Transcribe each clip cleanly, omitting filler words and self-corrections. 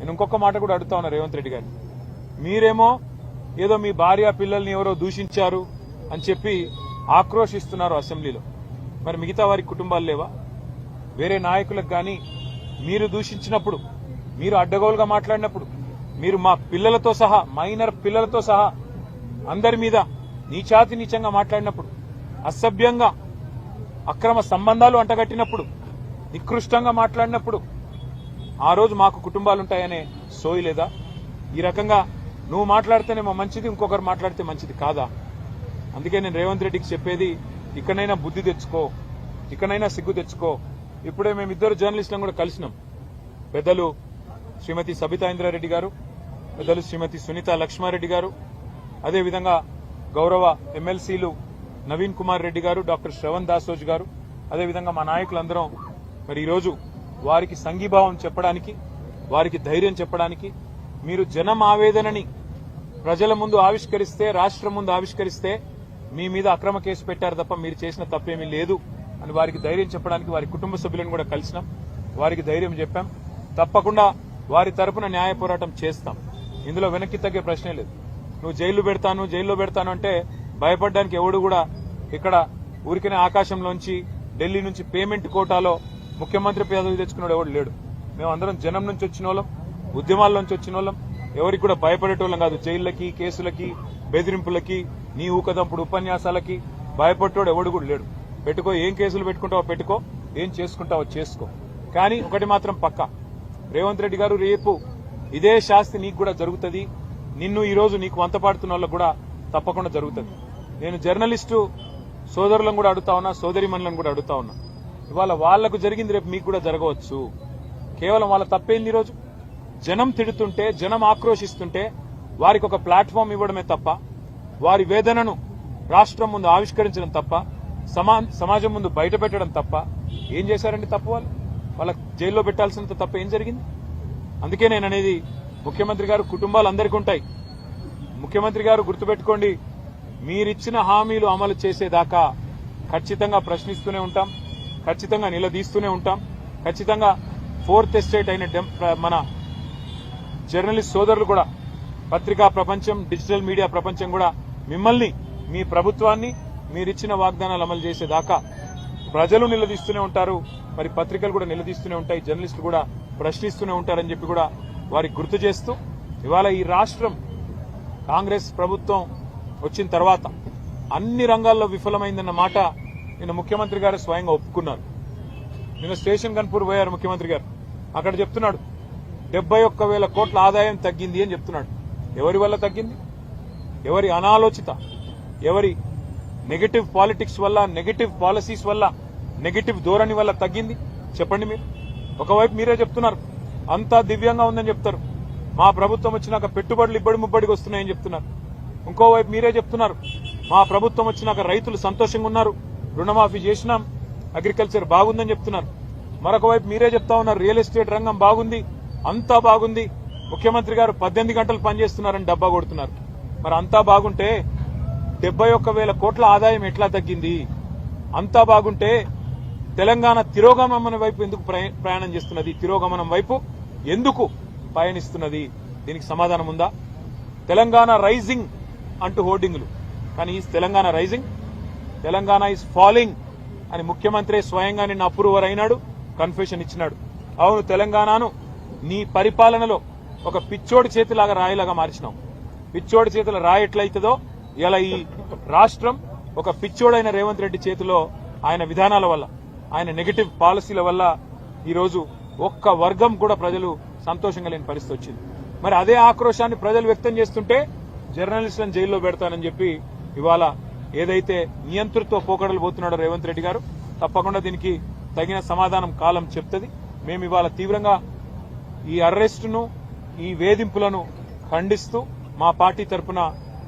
నేను ఇంకొక మాట కూడా అడుగుతా ఉన్నా రేవంత్ రెడ్డి గారిని. మీరేమో ఏదో మీ భార్య పిల్లల్ని ఎవరో దూషించారు అని చెప్పి ఆక్రోశిస్తున్నారు అసెంబ్లీలో. మరి మిగతా వారి కుటుంబాలు లేవా? వేరే నాయకులకు గాని మీరు దూషించినప్పుడు, మీరు అడ్డగోలుగా మాట్లాడినప్పుడు, మీరు మా పిల్లలతో సహా, మైనర్ పిల్లలతో సహా అందరి మీద నీచాతి నీచంగా మాట్లాడినప్పుడు, అసభ్యంగా అక్రమ సంబంధాలు అంటగట్టినప్పుడు, నికృష్టంగా మాట్లాడినప్పుడు ఆ రోజు మాకు కుటుంబాలుంటాయనే సోయి లేదా? ఈ రకంగా నువ్వు మాట్లాడితేనేమో మంచిది, ఇంకొకరు మాట్లాడితే మంచిది కాదా? అందుకే నేను రేవంత్ రెడ్డికి చెప్పేది, ఇకనైనా బుద్ధి తెచ్చుకో, ఇకనైనా సిగ్గు తెచ్చుకో. ఇప్పుడే మేమిద్దరు జర్నలిస్టులను కూడా కలిసినాం. పెద్దలు శ్రీమతి సబితా ఇంద్రారెడ్డి గారు, పెద్దలు శ్రీమతి సునీత లక్ష్మారెడ్డి గారు, అదేవిధంగా గౌరవ ఎమ్మెల్సీలు నవీన్ కుమార్ రెడ్డి గారు, డాక్టర్ శ్రవణ్ దాసోజ్ గారు, అదేవిధంగా మా నాయకులందరం మరి ఈరోజు వారికి సంఘీభావం చెప్పడానికి, వారికి ధైర్యం చెప్పడానికి, మీరు జనం ఆవేదనని ప్రజల ముందు ఆవిష్కరిస్తే, రాష్ట్రం ముందు ఆవిష్కరిస్తే మీ మీద అక్రమ కేసు పెట్టారు తప్ప మీరు చేసిన తప్పేమీ లేదు అని వారికి ధైర్యం చెప్పడానికి వారి కుటుంబ సభ్యులను కూడా కలిసినాం. వారికి ధైర్యం చెప్పాం. తప్పకుండా వారి తరపున న్యాయ పోరాటం చేస్తాం. ఇందులో వెనక్కి తగ్గే ప్రశ్నే లేదు. నువ్వు జైల్లో పెడతాను అంటే భయపడడానికి ఎవడు కూడా ఇక్కడ ఊరికనే ఆకాశంలోంచి ఢిల్లీ నుంచి పేమెంట్ కోటాలో ముఖ్యమంత్రి పదవి తెచ్చుకున్నాడు ఎవడు లేడు. మేమందరం జనం నుంచి వచ్చిన వాళ్ళం, ఉద్యమాల్లోంచి వచ్చిన వాళ్ళం. ఎవరికి కూడా భయపడేటోళ్ళం కాదు. జైళ్లకి, కేసులకి, బెదిరింపులకి, నీ ఊకదంపుడు ఉపన్యాసాలకి భయపడేటోడు ఎవడు కూడా లేడు. పెట్టుకో, ఏం కేసులు పెట్టుకుంటావో పెట్టుకో, ఏం చేసుకుంటావో చేసుకో. కానీ ఒకటి మాత్రం పక్కా, రేవంత్ రెడ్డి గారు, రేపు ఇదే శాస్తి నీకు కూడా జరుగుతుంది. నిన్ను ఈ రోజు నీకు వంతపాడుతున్న వాళ్ళకు కూడా తప్పకుండా జరుగుతుంది. నేను జర్నలిస్టు సోదరులను కూడా అడుగుతా ఉన్నా, సోదరిమణులను కూడా అడుగుతా ఉన్నా. ఇవాళ వాళ్లకు జరిగింది రేపు మీకు కూడా జరగవచ్చు. కేవలం వాళ్ళ తప్పేంది? ఈరోజు జనం తిడుతుంటే, జనం ఆక్రోశిస్తుంటే వారికి ఒక ప్లాట్ఫామ్ ఇవ్వడమే తప్ప, వారి వేదనను రాష్ట్రం ముందు ఆవిష్కరించడం తప్ప, సమాజం ముందు బయట పెట్టడం తప్ప ఏం చేశారండి తప్పు? వాళ్ళకి జైల్లో పెట్టాల్సినంత తప్ప ఏం జరిగింది? అందుకే నేను అనేది, ముఖ్యమంత్రి గారు కుటుంబాలు అందరికీ ఉంటాయి. ముఖ్యమంత్రి గారు గుర్తుపెట్టుకోండి, మీరిచ్చిన హామీలు అమలు చేసేదాకా ఖచ్చితంగా ప్రశ్నిస్తూనే ఉంటాం, ఖచ్చితంగా నిలదీస్తూనే ఉంటాం. ఖచ్చితంగా ఫోర్త్ ఎస్టేట్ అయిన మన జర్నలిస్ట్ సోదరులు కూడా, పత్రికా ప్రపంచం, డిజిటల్ మీడియా ప్రపంచం కూడా మిమ్మల్ని, మీ ప్రభుత్వాన్ని, మీరిచ్చిన వాగ్దానాలు అమలు చేసేదాకా ప్రజలు నిలదీస్తూనే ఉంటారు. మరి పత్రికలు కూడా నిలదీస్తూనే ఉంటాయి, జర్నలిస్టులు కూడా ప్రశ్నిస్తూనే ఉంటారని చెప్పి కూడా వారికి గుర్తు చేస్తూ, ఇవాళ ఈ రాష్ట్రం కాంగ్రెస్ ప్రభుత్వం వచ్చిన తర్వాత అన్ని రంగాల్లో విఫలమైందన్న మాట నిన్న ముఖ్యమంత్రి గారు స్వయంగా ఒప్పుకున్నారు. నిన్న స్టేషన్ గన్పూర్ పోయారు ముఖ్యమంత్రి గారు. అక్కడ చెప్తున్నాడు 71,000 కోట్ల ఆదాయం తగ్గింది అని చెప్తున్నాడు. ఎవరి వల్ల తగ్గింది? ఎవరి అనాలోచిత, ఎవరి నెగటివ్ పాలిటిక్స్ వల్ల, నెగటివ్ పాలసీస్ వల్ల, నెగటివ్ ధోరణి వల్ల తగ్గింది చెప్పండి మీరు. ఒకవైపు మీరే చెప్తున్నారు అంతా దివ్యంగా ఉందని చెప్తారు, మా ప్రభుత్వం వచ్చినాక పెట్టుబడులు ఇబ్బడి ముబ్బడికి వస్తున్నాయని చెప్తున్నారు. ఇంకోవైపు మీరే చెప్తున్నారు మా ప్రభుత్వం వచ్చినాక రైతులు సంతోషంగా ఉన్నారు, రుణమాఫీ చేసినాం, అగ్రికల్చర్ బాగుందని చెప్తున్నారు. మరొక వైపు మీరే చెప్తా ఉన్నారు రియల్ ఎస్టేట్ రంగం బాగుంది, అంతా బాగుంది, ముఖ్యమంత్రి గారు 18 గంటలు పనిచేస్తున్నారని డబ్బా కొడుతున్నారు. మరి అంతా బాగుంటే 71,000 కోట్ల ఆదాయం ఎట్లా తగ్గింది? అంతా బాగుంటే తెలంగాణ తిరోగమనం వైపు ఎందుకు ప్రయాణం చేస్తున్నది? తిరోగమనం వైపు ఎందుకు పయనిస్తున్నది? దీనికి సమాధానం ఉందా? తెలంగాణ రైజింగ్ అంటూ హోర్డింగులు, కానీ ఈ Telangana rising, Telangana is falling అని ముఖ్యమంత్రి స్వయంగా నిన్న అప్రూవర్ అయినాడు, కన్ఫెషన్ ఇచ్చినాడు. అవును, తెలంగాణను నీ పరిపాలనలో ఒక పిచ్చోడి చేతిలాగా రాయిలాగా మార్చినావు. పిచ్చోడి చేతుల రాయి ఎట్లయితుందో ఇలా ఈ రాష్ట్రం ఒక పిచ్చోడైన రేవంత్ రెడ్డి చేతిలో, ఆయన విధానాల వల్ల, ఆయన నెగటివ్ పాలసీల వల్ల ఈరోజు ఒక్క వర్గం కూడా ప్రజలు సంతోషంగా లేని పరిస్థితి వచ్చింది. మరి అదే ఆక్రోశాన్ని ప్రజలు వ్యక్తం చేస్తుంటే జర్నలిస్టులను జైల్లో పెడతానని చెప్పి ఇవాళ ఏదైతే నియంతృత్వ పోకడలు పోతున్నాడో రేవంత్ రెడ్డి గారు, తప్పకుండా దీనికి తగిన సమాధానం కాలం చెప్తుంది. మేము ఇవాళ తీవ్రంగా ఈ అరెస్టును, ఈ వేధింపులను ఖండిస్తూ మా పార్టీ తరఫున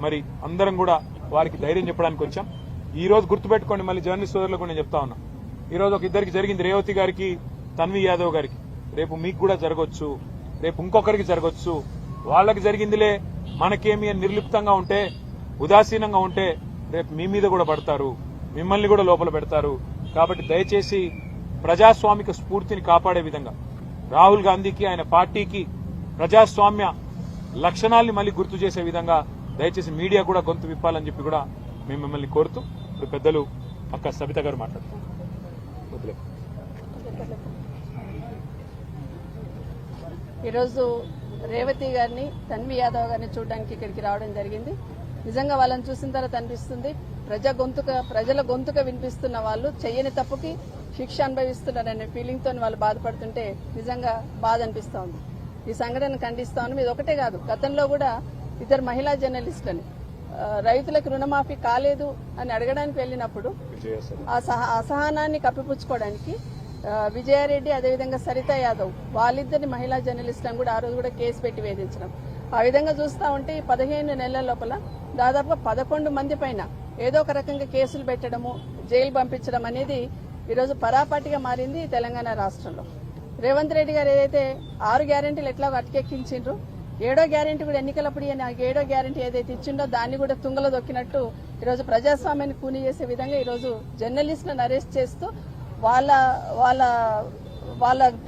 మరి అందరం కూడా వారికి ధైర్యం చెప్పడానికి వచ్చాం. ఈ రోజు గుర్తుపెట్టుకోండి, మళ్ళీ జర్నలిస్ట్ సోదరులకు నేను చెప్తా ఉన్నా, ఈ రోజు ఒక ఇద్దరికి జరిగింది, రేవతి గారికి, తన్వి యాదవ్ గారికి. రేపు మీకు కూడా జరగొచ్చు, రేపు ఇంకొకరికి జరగొచ్చు. వాళ్ళకి జరిగిందిలే మనకేమి అని నిర్లిప్తంగా ఉంటే, ఉదాసీనంగా ఉంటే రేపు మీ మీద కూడా పడతారు, మిమ్మల్ని కూడా లోపల పెడతారు. కాబట్టి దయచేసి ప్రజాస్వామిక స్ఫూర్తిని కాపాడే విధంగా రాహుల్ గాంధీకి, ఆయన పార్టీకి ప్రజాస్వామ్య లక్షణాల్ని మళ్ళీ గుర్తు చేసే విధంగా దయచేసి మీడియా కూడా గొంతు విప్పాలని చెప్పి కూడా మేము మిమ్మల్ని కోరుతూ ఇప్పుడు పెద్దలు అక్క సబిత గారు మాట్లాడుతున్నారు. ఈరోజు రేవతి గారిని, తన్వి యాదవ్ గారిని చూడడానికి ఇక్కడికి రావడం జరిగింది. నిజంగా వాళ్ళని చూసిన తర్వాత అనిపిస్తుంది ప్రజల గొంతుక వినిపిస్తున్న వాళ్ళు చెయ్యని తప్పుకి శిక్ష అనుభవిస్తున్నారనే ఫీలింగ్ తో వాళ్ళు బాధపడుతుంటే నిజంగా బాధ అనిపిస్తా ఉంది. ఈ సంఘటన ఖండిస్తా ఉన్నాం. ఇది ఒకటే కాదు, గతంలో కూడా ఇద్దరు మహిళా జర్నలిస్టులని రైతులకు రుణమాఫీ కాలేదు అని అడగడానికి వెళ్ళినప్పుడు అసహనాన్ని కప్పిపుచ్చుకోవడానికి విజయారెడ్డి అదేవిధంగా సరిత యాదవ్ వాళ్ళిద్దరిని మహిళా జర్నలిస్టులను కూడా ఆ రోజు కూడా కేసు పెట్టి వేధించడం. ఆ విధంగా చూస్తా ఉంటే 15 నెలల లోపల దాదాపుగా 11 మంది పైన ఏదో ఒక రకంగా కేసులు పెట్టడము, జైలు పంపించడం అనేది ఈరోజు పరాపాటిగా మారింది తెలంగాణ రాష్ట్రంలో. రేవంత్ రెడ్డి గారు ఏదైతే 6 గ్యారెంటీలు ఎట్లా అటకెక్కించిండ్రు, 7వ గ్యారెంటీ కూడా ఎన్నికలప్పుడు 7వ గ్యారెంటీ ఏదైతే ఇచ్చిండో దాన్ని కూడా తుంగలో దొక్కినట్టు ఈరోజు ప్రజాస్వామ్యాన్ని కూని చేసే విధంగా ఈరోజు జర్నలిస్టులను అరెస్ట్ చేస్తూ వాళ్ళ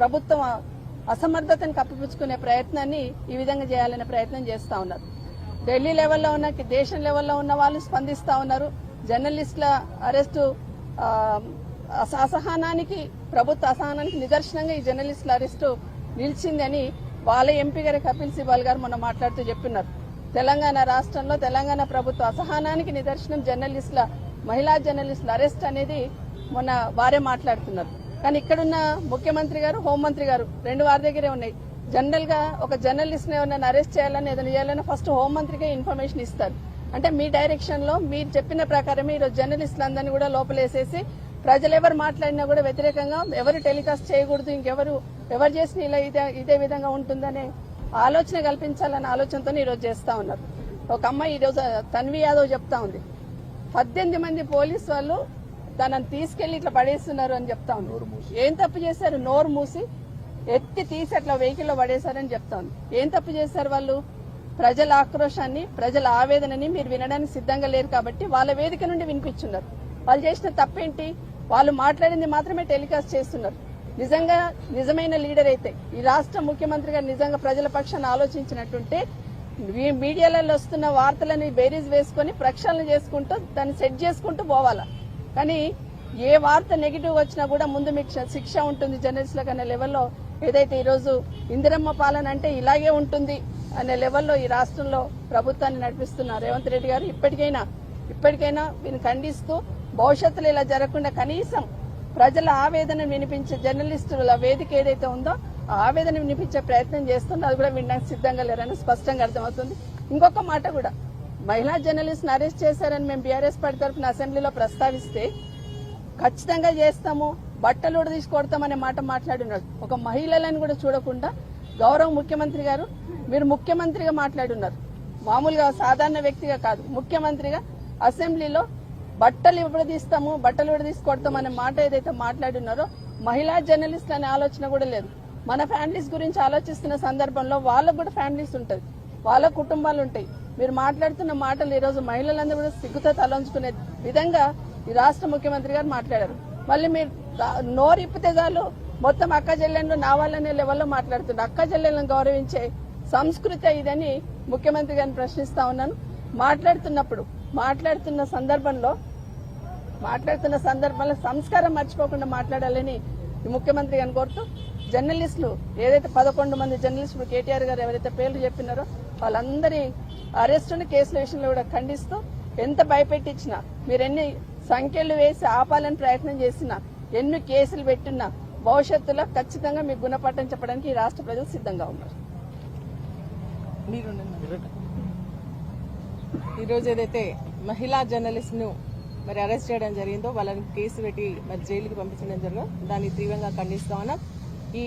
ప్రభుత్వం అసమర్థతను కప్పిపుచ్చుకునే ప్రయత్నాన్ని ఈ విధంగా చేయాలనే ప్రయత్నం చేస్తా ఉన్నారు. ఢిల్లీ లెవెల్లో ఉన్న, దేశం లెవెల్లో ఉన్న వాళ్ళు స్పందిస్తా ఉన్నారు. జర్నలిస్టుల అరెస్టు అసహనానికి, ప్రభుత్వ అసహనానికి నిదర్శనంగా ఈ జర్నలిస్టుల అరెస్టు నిలిచిందని వాళ్ళ ఎంపీ గారి కపిల్ సిబాల్ గారు మొన్న మాట్లాడుతూ చెప్పినారు. తెలంగాణ రాష్ట్రంలో తెలంగాణ ప్రభుత్వ అసహనానికి నిదర్శనం మహిళా జర్నలిస్టుల అరెస్ట్ అనేది మొన్న వారే మాట్లాడుతున్నారు. కానీ ఇక్కడున్న ముఖ్యమంత్రి గారు, హోంమంత్రి గారు రెండు వారి దగ్గరే ఉన్నాయి. జనరల్ గా ఒక జర్నలిస్ట్ ని ఎవరైనా అరెస్ట్ చేయాలని, ఏదైనా చేయాలని ఫస్ట్ హోంమంత్రికే ఇన్ఫర్మేషన్ ఇస్తారు. అంటే మీ డైరెక్షన్ లో మీరు చెప్పిన ప్రకారమే ఈరోజు జర్నలిస్టులందరినీ కూడా లోపలేసేసి ప్రజలు ఎవరు మాట్లాడినా కూడా వ్యతిరేకంగా ఎవరు టెలికాస్ట్ చేయకూడదు, ఎవరు చేసిన ఇలా ఇదే విధంగా ఉంటుందనే ఆలోచన కల్పించాలనే ఆలోచనతో ఈరోజు చేస్తా ఉన్నారు. ఒక అమ్మాయి ఈరోజు తన్వి యాదవ్ చెప్తా ఉంది, 18 మంది పోలీసు వాళ్ళు తనని తీసుకెళ్లి ఇట్లా పడేస్తున్నారు అని చెప్తా ఉంది. ఏం తప్పు చేశారు? నోరు మూసి ఎత్తి తీసి అట్లా వెహికల్లో పడేశారని చెప్తా ఉంది. ఏం తప్పు చేశారు వాళ్ళు? ప్రజల ఆక్రోశాన్ని, ప్రజల ఆవేదనని మీరు వినడానికి సిద్ధంగా లేరు కాబట్టి వాళ్ళ వేదిక నుండి వినిపించున్నారు. వాళ్ళు చేసిన తప్పేంటి? వాళ్ళు మాట్లాడింది మాత్రమే టెలికాస్ట్ చేస్తున్నారు. నిజంగా నిజమైన లీడర్ అయితే ఈ రాష్ట్ర ముఖ్యమంత్రి గారు నిజంగా ప్రజల పక్షాన్ని ఆలోచించినట్టుంటే మీడియాలలో వస్తున్న వార్తలని బేరీజ్ వేసుకుని ప్రక్షాళన చేసుకుంటూ దాన్ని సెట్ చేసుకుంటూ పోవాలా. కానీ ఏ వార్త నెగిటివ్ వచ్చినా కూడా ముందు మీకు శిక్ష ఉంటుంది జర్నలిస్టులకు అనే లెవెల్లో ఏదైతే ఈరోజు ఇందిరమ్మ పాలన అంటే ఇలాగే ఉంటుంది అనే లెవెల్లో ఈ రాష్ట్రంలో ప్రభుత్వాన్ని నడిపిస్తున్నారు రేవంత్ రెడ్డి గారు. ఇప్పటికైనా వీరిని ఖండిస్తూ భవిష్యత్తులో ఇలా జరగకుండా కనీసం ప్రజల ఆవేదన వినిపించే జర్నలిస్టుల వేదిక ఏదైతే ఉందో ఆ ఆవేదన వినిపించే ప్రయత్నం చేస్తుందో అది కూడా వినడానికి సిద్ధంగా లేరని స్పష్టంగా అర్థమవుతుంది. ఇంకొక మాట కూడా, మహిళా జర్నలిస్ట్ని అరెస్ట్ చేశారని మేము బీఆర్ఎస్ పార్టీ తరఫున అసెంబ్లీలో ప్రస్తావిస్తే ఖచ్చితంగా చేస్తాము, బట్టలు కూడా తీసుకొడతామనే మాట మాట్లాడున్నారు. ఒక మహిళలను కూడా చూడకుండా గౌరవ ముఖ్యమంత్రి గారు మీరు ముఖ్యమంత్రిగా మాట్లాడున్నారు. మామూలుగా సాధారణ వ్యక్తిగా కాదు, ముఖ్యమంత్రిగా అసెంబ్లీలో బట్టలు విడదీస్తాము, బట్టలు విడదీసుకొడతామనే మాట ఏదైతే మాట్లాడున్నారో మహిళా జర్నలిస్టులు అనే ఆలోచన కూడా లేదు. మన ఫ్యామిలీస్ గురించి ఆలోచిస్తున్న సందర్భంలో వాళ్ళకు కూడా ఫ్యామిలీస్ ఉంటుంది, వాళ్ళ కుటుంబాలు ఉంటాయి. మీరు మాట్లాడుతున్న మాటలు ఈ రోజు మహిళలందరూ కూడా సిగ్గుతో తలంచుకునే విధంగా ఈ రాష్ట్ర ముఖ్యమంత్రి గారు మాట్లాడారు. మళ్ళీ మీరు నోరు ఇప్పితే చాలు మొత్తం అక్క చెల్లెళ్ళు నా వాళ్ళనే లెవెల్లో మాట్లాడుతున్నారు. అక్క చెల్లెళ్ళను గౌరవించే సంస్కృతి ఇదని ముఖ్యమంత్రి గారిని ప్రశ్నిస్తా ఉన్నాను. మాట్లాడుతున్న సందర్భంలో సంస్కారం మర్చిపోకుండా మాట్లాడాలని ముఖ్యమంత్రి గారిని కోరుతూ జర్నలిస్టులు ఏదైతే 11 మంది జర్నలిస్టులు కేటీఆర్ గారు ఎవరైతే పేర్లు చెప్పినారో వాళ్ళందరి అరెస్టుని కేసుల విషయంలో కూడా ఖండిస్తూ ఎంత భయపెట్టించినా మీరు ఎన్ని సంఖ్యలు వేసి ఆపాలని ప్రయత్నం చేసినా ఎన్ని కేసులు పెట్టినా భవిష్యత్తులో ఖచ్చితంగా మీకు గుణపాఠం చెప్పడానికి ఈ రాష్ట్ర ప్రజలు సిద్ధంగా ఉన్నారు. ఈరోజు ఏదైతే మహిళా జర్నలిస్ట్ ను మరి అరెస్ట్ చేయడం జరిగిందో వాళ్ళని కేసు పెట్టి మరి జైలుకి పంపించడం జరిగిందో దాన్ని తీవ్రంగా ఖండిస్తా ఉన్నాం. ఈ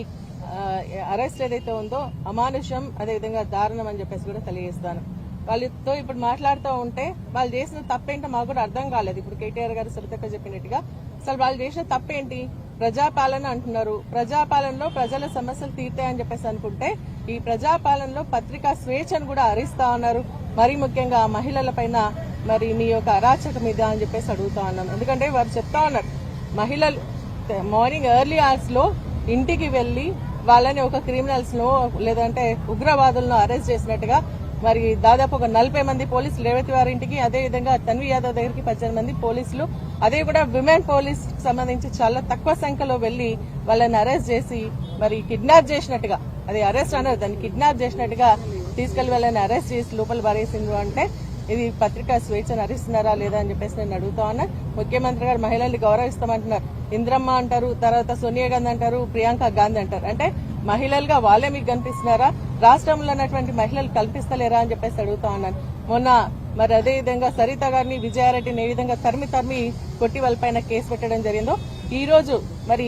అరెస్ట్ ఏదైతే ఉందో అమానుషం, అదేవిధంగా దారుణం అని చెప్పేసి కూడా తెలియజేస్తాను. వాళ్ళతో ఇప్పుడు మాట్లాడుతూ ఉంటే వాళ్ళు చేసిన తప్పేంటో మాకు కూడా అర్థం కాలేదు. ఇప్పుడు కేటీఆర్ గారు సరితక్క చెప్పినట్టుగా అసలు వాళ్ళు చేసిన తప్పేంటి? ప్రజాపాలన అంటున్నారు. ప్రజాపాలనలో ప్రజల సమస్యలు తీర్తాయని చెప్పేసి అనుకుంటే ఈ ప్రజాపాలనలో పత్రికా స్వేచ్ఛను కూడా హరిస్తా ఉన్నారు. మరీ ముఖ్యంగా మహిళల పైన మరి మీ యొక్క అరాచకం మీద అని చెప్పేసి అడుగుతా ఉన్నాం. ఎందుకంటే వారు చెప్తా ఉన్నారు, మహిళలు మార్నింగ్ ఎర్లీ అవర్స్ లో ఇంటికి వెళ్లి వాళ్ళని ఒక క్రిమినల్స్ ను లేదంటే ఉగ్రవాదులను అరెస్ట్ చేసినట్టుగా మరి దాదాపు ఒక 40 మంది పోలీసులు రేవతి వారి ఇంటికి, అదే విధంగా తన్వి యాదవ్ దగ్గరికి 18 మంది పోలీసులు, అదే కూడా విమెన్ పోలీస్ సంబంధించి చాలా తక్కువ సంఖ్యలో వెళ్లి వాళ్ళని అరెస్ట్ చేసి మరి కిడ్నాప్ చేసినట్టుగా, అది అరెస్ట్ అన్నారు, దాన్ని కిడ్నాప్ చేసినట్టుగా తీసుకెళ్లి వాళ్ళని అరెస్ట్ చేసి లోపల పారేసిండ్రు అంటే ఇది పత్రికా స్వేచ్ఛను హరిస్తున్నారా లేదా అని చెప్పేసి నేను అడుగుతా ఉన్నా. ముఖ్యమంత్రి గారు మహిళల్ని గౌరవిస్తామంటున్నారు, ఇంద్రమ్మ అంటారు, తర్వాత సోనియా గాంధీ అంటారు, ప్రియాంక గాంధీ అంటారు. అంటే మహిళలుగా వాళ్ళే మీకు కనిపిస్తున్నారా, రాష్ట్రంలో ఉన్నటువంటి మహిళలు కల్పిస్తలేరా అని చెప్పేసి అడుగుతా ఉన్నాను. మొన్న మరి అదే విధంగా సరిత గారిని, విజయారెడ్డిని ఏ విధంగా తరిమి కొట్టి వాళ్ళపైన కేసు పెట్టడం జరిగిందో, ఈ రోజు మరి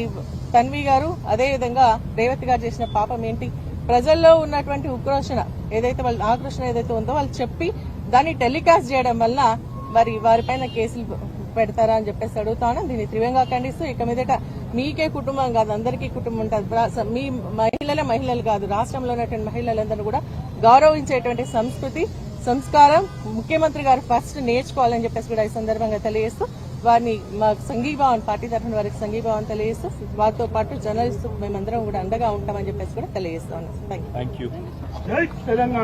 తన్వి గారు అదే విధంగా రేవతి గారు చేసిన పాపం ఏంటి, ప్రజల్లో ఉన్నటువంటి ఉక్రోషణ ఏదైతే వాళ్ళ ఆక్రోషణ ఏదైతే ఉందో వాళ్ళు చెప్పి దాన్ని టెలికాస్ట్ చేయడం వల్ల మరి వారిపైన కేసులు పెడతారా అని చెప్పేసి అడుగుతాను. దీన్ని తీవ్రంగా ఖండిస్తూ ఇక మీదట మీకే కుటుంబం కాదు, అందరికీ కుటుంబం ఉంటుంది. మీ మహిళలు కాదు, రాష్ట్రంలో ఉన్నటువంటి మహిళలందరూ కూడా గౌరవించేటువంటి సంస్కృతి, సంస్కారం ముఖ్యమంత్రి గారు ఫస్ట్ నేర్చుకోవాలని చెప్పేసి కూడా ఈ సందర్భంగా తెలియజేస్తూ వారిని మా సంఘీభావం పార్టీ తరఫున వారికి సంఘీభావం తెలియజేస్తూ వారితో పాటు జర్నలిస్టు మేమందరం కూడా అండగా ఉంటామని చెప్పేసి కూడా తెలియజేస్తాను. Thank you.